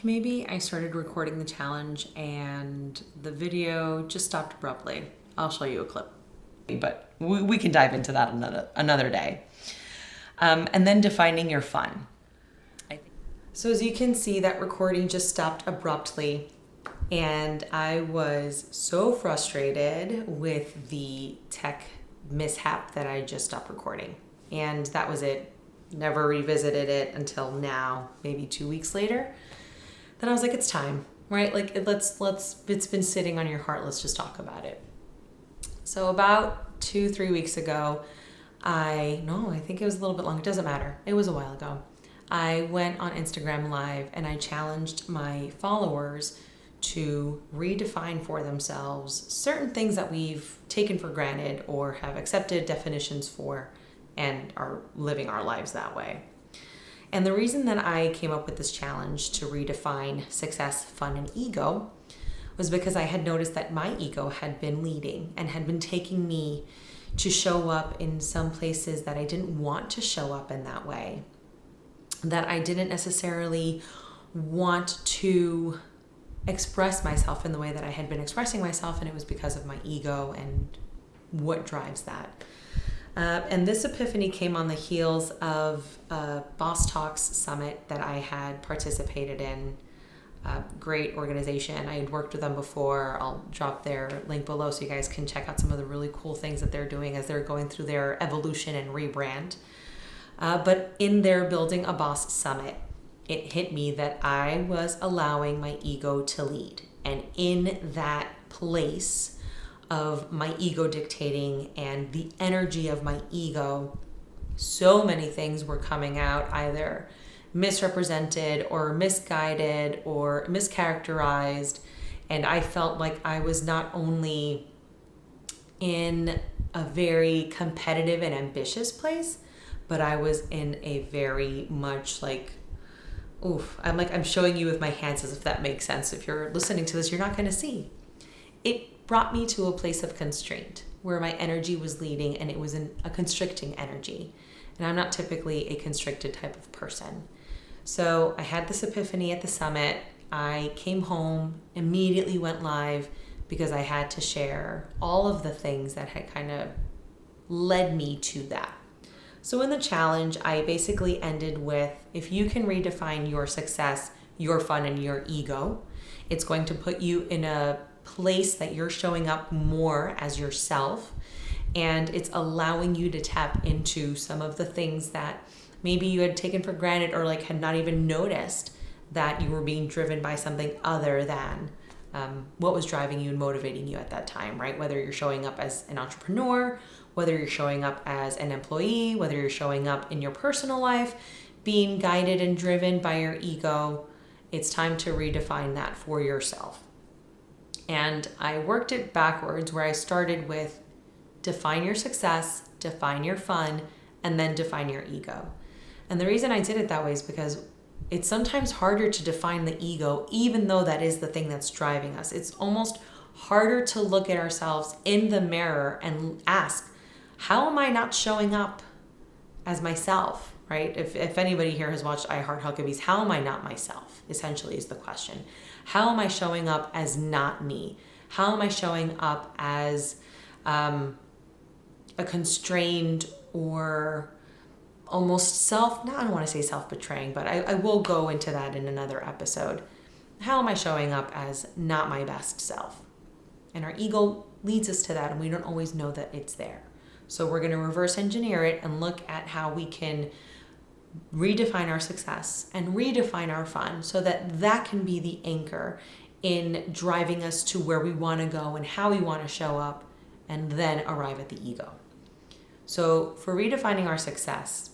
Maybe I started recording the challenge and the video just stopped abruptly. I'll show you a clip, but we can dive into that another day. And then defining your fun. So as you can see, that recording just stopped abruptly, and I was so frustrated with the tech mishap that I just stopped recording, and that was it. Never revisited it until now, maybe 2 weeks later. Then I was like, it's time, right? Like, it's been sitting on your heart. Let's just talk about it. So about 2-3 weeks ago, I think it was a little bit longer. It doesn't matter. It was a while ago. I went on Instagram Live and I challenged my followers to redefine for themselves certain things that we've taken for granted or have accepted definitions for and are living our lives that way. And the reason that I came up with this challenge to redefine success, fun, and ego was because I had noticed that my ego had been leading and had been taking me to show up in some places that I didn't want to show up in that way, that I didn't necessarily want to express myself in the way that I had been expressing myself, and it was because of my ego and what drives that. And this epiphany came on the heels of a Boss Talks summit that I had participated in. Great organization. I had worked with them before. I'll drop their link below so you guys can check out some of the really cool things that they're doing as they're going through their evolution and rebrand. But in their Building a Boss summit, it hit me that I was allowing my ego to lead. And in that place of my ego dictating and the energy of my ego, so many things were coming out either misrepresented or misguided or mischaracterized. And I felt like I was not only in a very competitive and ambitious place, but I was in a very much like, I'm showing you with my hands as if that makes sense. If you're listening to this, you're not going to see. It brought me to a place of constraint where my energy was leading, and it was a constricting energy. And I'm not typically a constricted type of person. So I had this epiphany at the summit. I came home, immediately went live because I had to share all of the things that had kind of led me to that. So in the challenge, I basically ended with, if you can redefine your success, your fun, and your ego, it's going to put you in a place that you're showing up more as yourself, and it's allowing you to tap into some of the things that maybe you had taken for granted or like had not even noticed that you were being driven by something other than what was driving you and motivating you at that time, right? Whether you're showing up as an entrepreneur, whether you're showing up as an employee, whether you're showing up in your personal life, being guided and driven by your ego, it's time to redefine that for yourself. And I worked it backwards, where I started with define your success, define your fun, and then define your ego. And the reason I did it that way is because it's sometimes harder to define the ego, even though that is the thing that's driving us. It's almost harder to look at ourselves in the mirror and ask, how am I not showing up as myself, right? If anybody here has watched I Heart Huckabees, how am I not myself, essentially is the question. How am I showing up as not me? How am I showing up as a constrained or almost I don't want to say self-betraying, but I will go into that in another episode. How am I showing up as not my best self? And our ego leads us to that, and we don't always know that it's there. So we're going to reverse engineer it and look at how we can redefine our success and redefine our fun so that that can be the anchor in driving us to where we want to go and how we want to show up, and then arrive at the ego. So for redefining our success,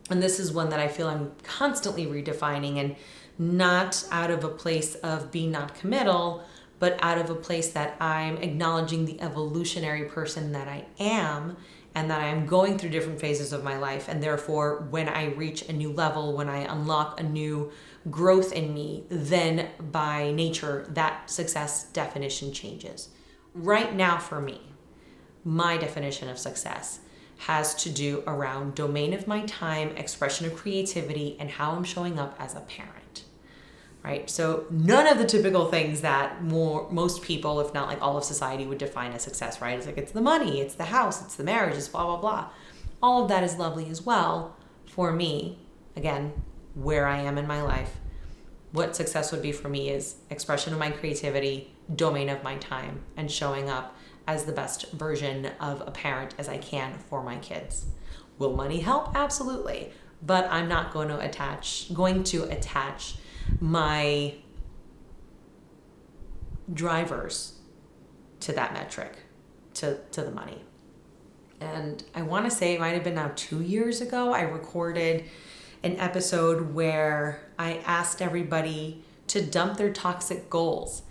and this is one that I feel I'm constantly redefining, and not out of a place of being not committal, but out of a place that I'm acknowledging the evolutionary person that I am, and that I'm going through different phases of my life. And therefore, when I reach a new level, when I unlock a new growth in me, then by nature, that success definition changes. Right now for me, my definition of success has to do around domain of my time, expression of creativity, and how I'm showing up as a parent, right? So none of the typical things that most people, if not like all of society, would define as success, right? It's like, it's the money, it's the house, it's the marriage, it's blah, blah, blah. All of that is lovely as well. For me, again, where I am in my life, what success would be for me is expression of my creativity, domain of my time, and showing up as the best version of a parent as I can for my kids. Will money help? Absolutely. But I'm not going to attach my drivers to that metric, to the money. And I want to say it might have been now 2 years ago, I recorded an episode where I asked everybody to dump their toxic goals.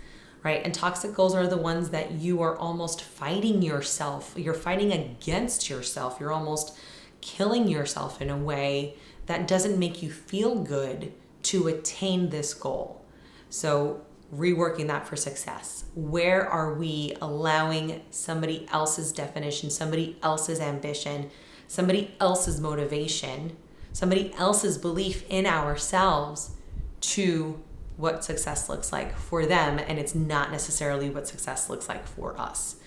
Right? And toxic goals are the ones that you are almost fighting yourself. You're fighting against yourself. You're almost killing yourself in a way that doesn't make you feel good to attain this goal. So reworking that for success. Where are we allowing somebody else's definition, somebody else's ambition, somebody else's motivation, somebody else's belief in ourselves to what success looks like for them, and it's not necessarily what success looks like for us.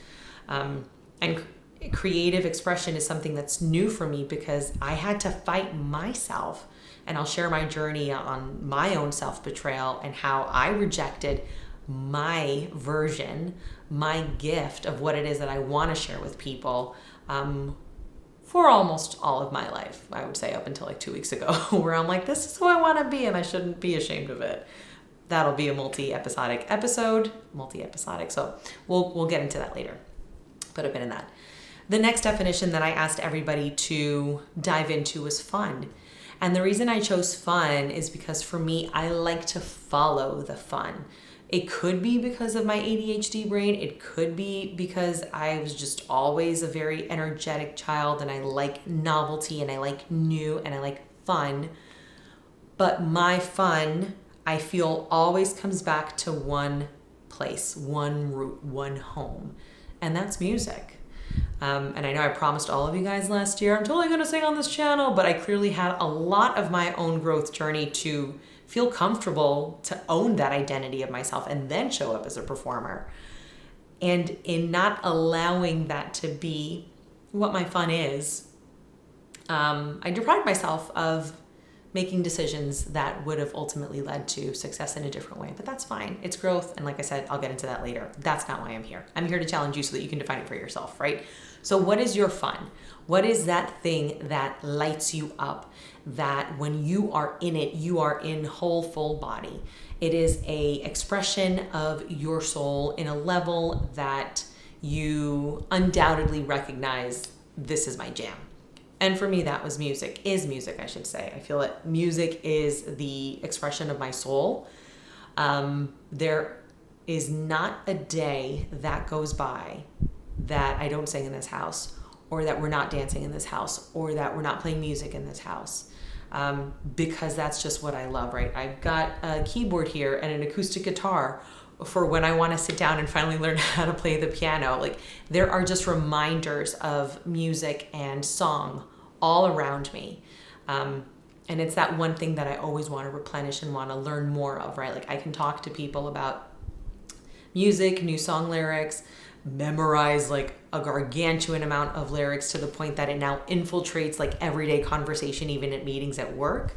And creative expression is something that's new for me because I had to fight myself, and I'll share my journey on my own self-betrayal and how I rejected my version, my gift of what it is that I want to share with people for almost all of my life. I would say up until like 2 weeks ago, where I'm like, this is who I want to be and I shouldn't be ashamed of it. That'll be a multi-episodic episode, so we'll get into that later. Put a pin in that. The next definition that I asked everybody to dive into was fun. And the reason I chose fun is because for me, I like to follow the fun. It could be because of my ADHD brain. It could be because I was just always a very energetic child and I like novelty and I like new and I like fun. But my fun, I feel, always comes back to one place, one root, one home, and that's music. And I know I promised all of you guys last year, I'm totally going to sing on this channel, but I clearly had a lot of my own growth journey to feel comfortable to own that identity of myself and then show up as a performer. And in not allowing that to be what my fun is, I deprived myself of making decisions that would have ultimately led to success in a different way. But that's fine. It's growth. And like I said, I'll get into that later. That's not why I'm here. I'm here to challenge you so that you can define it for yourself, right? So what is your fun? What is that thing that lights you up, that when you are in it, you are in whole, full body? It is a expression of your soul in a level that you undoubtedly recognize, this is my jam. And for me, that was music, I should say. I feel that music is the expression of my soul. There is not a day that goes by that I don't sing in this house, or that we're not dancing in this house, or that we're not playing music in this house. Because that's just what I love, right? I've got a keyboard here and an acoustic guitar for when I want to sit down and finally learn how to play the piano. Like, there are just reminders of music and song all around me. And it's that one thing that I always want to replenish and want to learn more of, right? Like, I can talk to people about music, new song lyrics, memorize like a gargantuan amount of lyrics to the point that it now infiltrates like everyday conversation, even at meetings at work.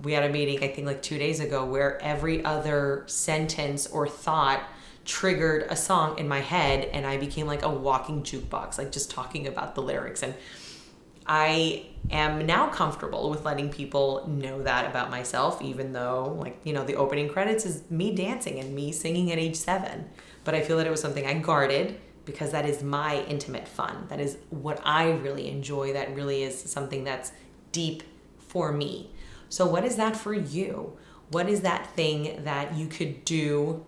We had a meeting, I think like 2 days ago, where every other sentence or thought triggered a song in my head, and I became like a walking jukebox, like just talking about the lyrics. And I am now comfortable with letting people know that about myself, even though, like, you know, the opening credits is me dancing and me singing at age 7. But I feel that it was something I guarded because that is my intimate fun. That is what I really enjoy. That really is something that's deep for me. So what is that for you? What is that thing that you could do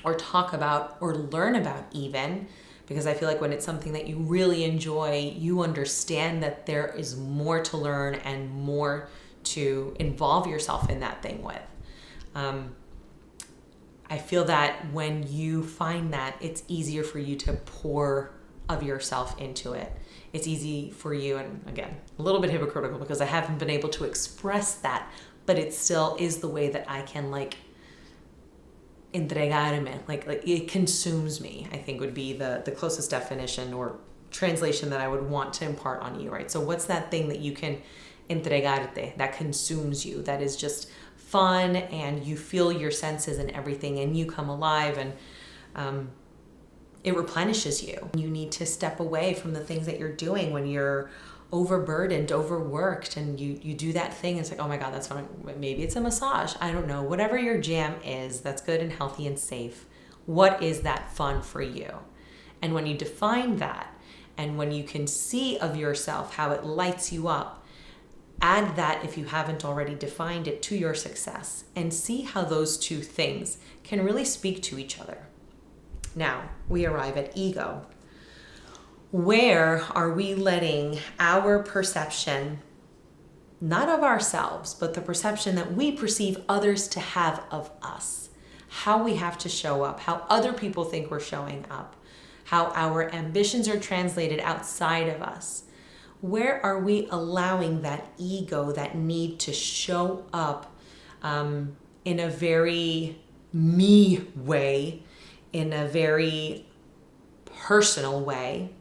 or talk about or learn about even? Because I feel like when it's something that you really enjoy, you understand that there is more to learn and more to involve yourself in that thing with. I feel that when you find that, it's easier for you to pour of yourself into it. It's easy for you, and again, a little bit hypocritical because I haven't been able to express that, but it still is the way that I can like entregarme, like it consumes me, I think would be the closest definition or translation that I would want to impart on you, right? So what's that thing that you can entregarte, that consumes you, that is just fun and you feel your senses and everything and you come alive and it replenishes you. You need to step away from the things that you're doing when you're overburdened, overworked, and you do that thing. It's like, oh my God, that's fun. Maybe it's a massage. I don't know. Whatever your jam is that's good and healthy and safe, what is that fun for you? And when you define that, and when you can see of yourself how it lights you up, add that, if you haven't already defined it, to your success and see how those two things can really speak to each other. Now, we arrive at ego. Where are we letting our perception, not of ourselves, but the perception that we perceive others to have of us, how we have to show up, how other people think we're showing up, how our ambitions are translated outside of us? Where are we allowing that ego, that need to show up in a very me way, in a very personal way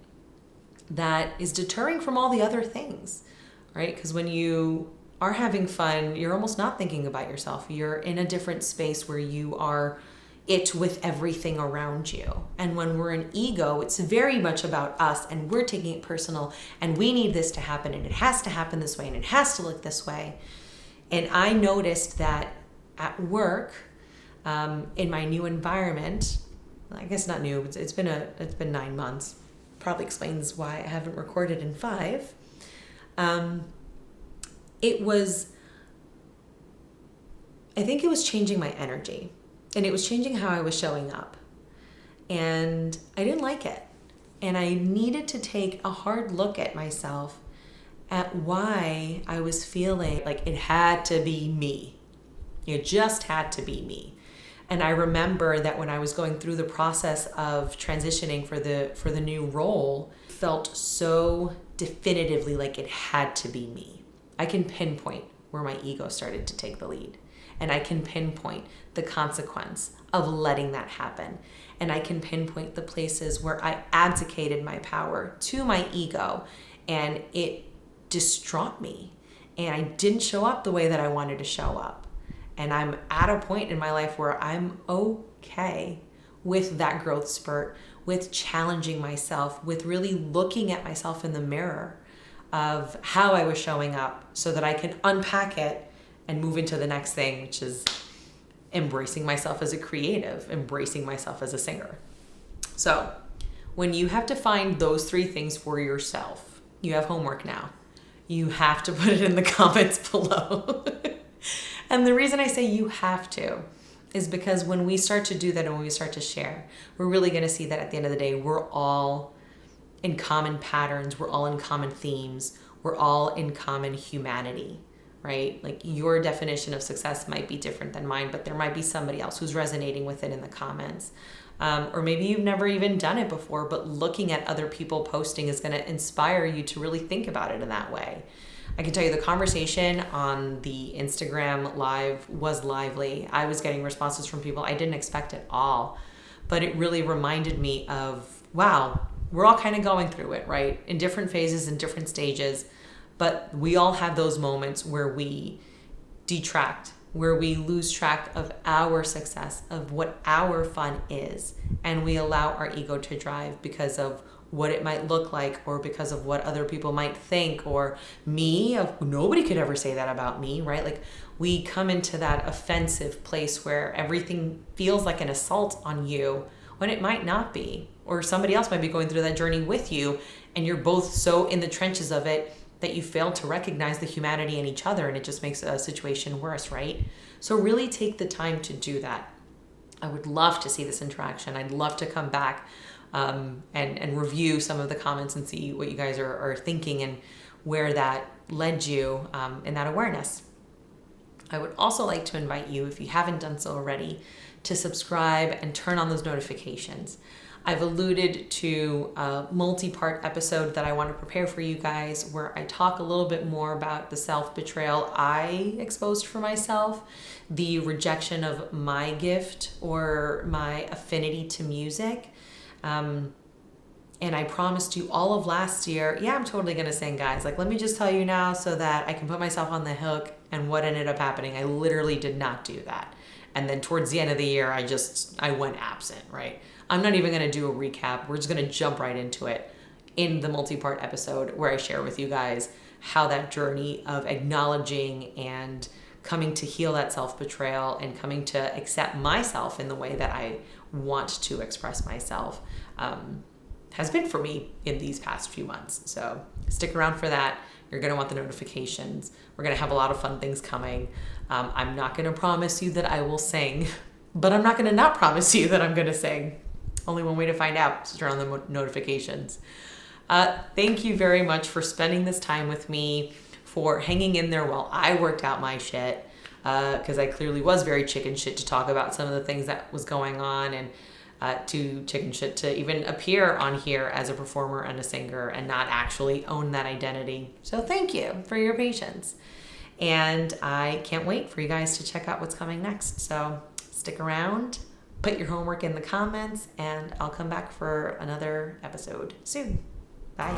that is deterring from all the other things, right? Because when you are having fun, you're almost not thinking about yourself. You're in a different space where you are it with everything around you. And when we're in ego, it's very much about us and we're taking it personal and we need this to happen and it has to happen this way and it has to look this way. And I noticed that at work, in my new environment, I guess not new, it's been 9 months. Probably explains why I haven't recorded in 5. I think it was changing my energy. And it was changing how I was showing up. And I didn't like it. And I needed to take a hard look at myself, at why I was feeling like it had to be me. It just had to be me. And I remember that when I was going through the process of transitioning for the new role, felt so definitively like it had to be me. I can pinpoint where my ego started to take the lead. And I can pinpoint the consequence of letting that happen. And I can pinpoint the places where I abdicated my power to my ego and it distraught me. And I didn't show up the way that I wanted to show up. And I'm at a point in my life where I'm okay with that growth spurt, with challenging myself, with really looking at myself in the mirror of how I was showing up so that I can unpack it and move into the next thing, which is embracing myself as a creative, embracing myself as a singer. So when you have to find those 3 things for yourself, you have homework now. You have to put it in the comments below. And the reason I say you have to is because when we start to do that and when we start to share, we're really going to see that at the end of the day, we're all in common patterns. We're all in common themes. We're all in common humanity. Right? Like your definition of success might be different than mine, but there might be somebody else who's resonating with it in the comments. Or maybe you've never even done it before, but looking at other people posting is going to inspire you to really think about it in that way. I can tell you the conversation on the Instagram live was lively. I was getting responses from people I didn't expect at all, but it really reminded me of, wow, we're all kind of going through it, right? In different phases, in different stages. But we all have those moments where we detract, where we lose track of our success, of what our fun is, and we allow our ego to drive because of what it might look like or because of what other people might think, or me, nobody could ever say that about me, right? Like we come into that offensive place where everything feels like an assault on you when it might not be, or somebody else might be going through that journey with you and you're both so in the trenches of it that you fail to recognize the humanity in each other, and it just makes a situation worse, right? So really take the time to do that. I would love to see this interaction. I'd love to come back and review some of the comments and see what you guys are thinking and where that led you in that awareness. I would also like to invite you, if you haven't done so already, to subscribe and turn on those notifications. I've alluded to a multi-part episode that I want to prepare for you guys where I talk a little bit more about the self-betrayal I exposed for myself, the rejection of my gift or my affinity to music. And I promised you all of last year, yeah, I'm totally going to sing, guys. Like, let me just tell you now so that I can put myself on the hook. And what ended up happening, I literally did not do that. And then towards the end of the year, I went absent, right? I'm not even going to do a recap. We're just going to jump right into it in the multi-part episode where I share with you guys how that journey of acknowledging and coming to heal that self-betrayal and coming to accept myself in the way that I want to express myself has been for me in these past few months. So stick around for that. You're going to want the notifications. We're going to have a lot of fun things coming. I'm not going to promise you that I will sing, but I'm not going to not promise you that I'm going to sing. Only one way to find out, so turn on the notifications. Thank you very much for spending this time with me, for hanging in there while I worked out my shit, because I clearly was very chicken shit to talk about some of the things that was going on, and to chicken shit to even appear on here as a performer and a singer and not actually own that identity. So thank you for your patience. And I can't wait for you guys to check out what's coming next. So stick around, put your homework in the comments, and I'll come back for another episode soon. Bye.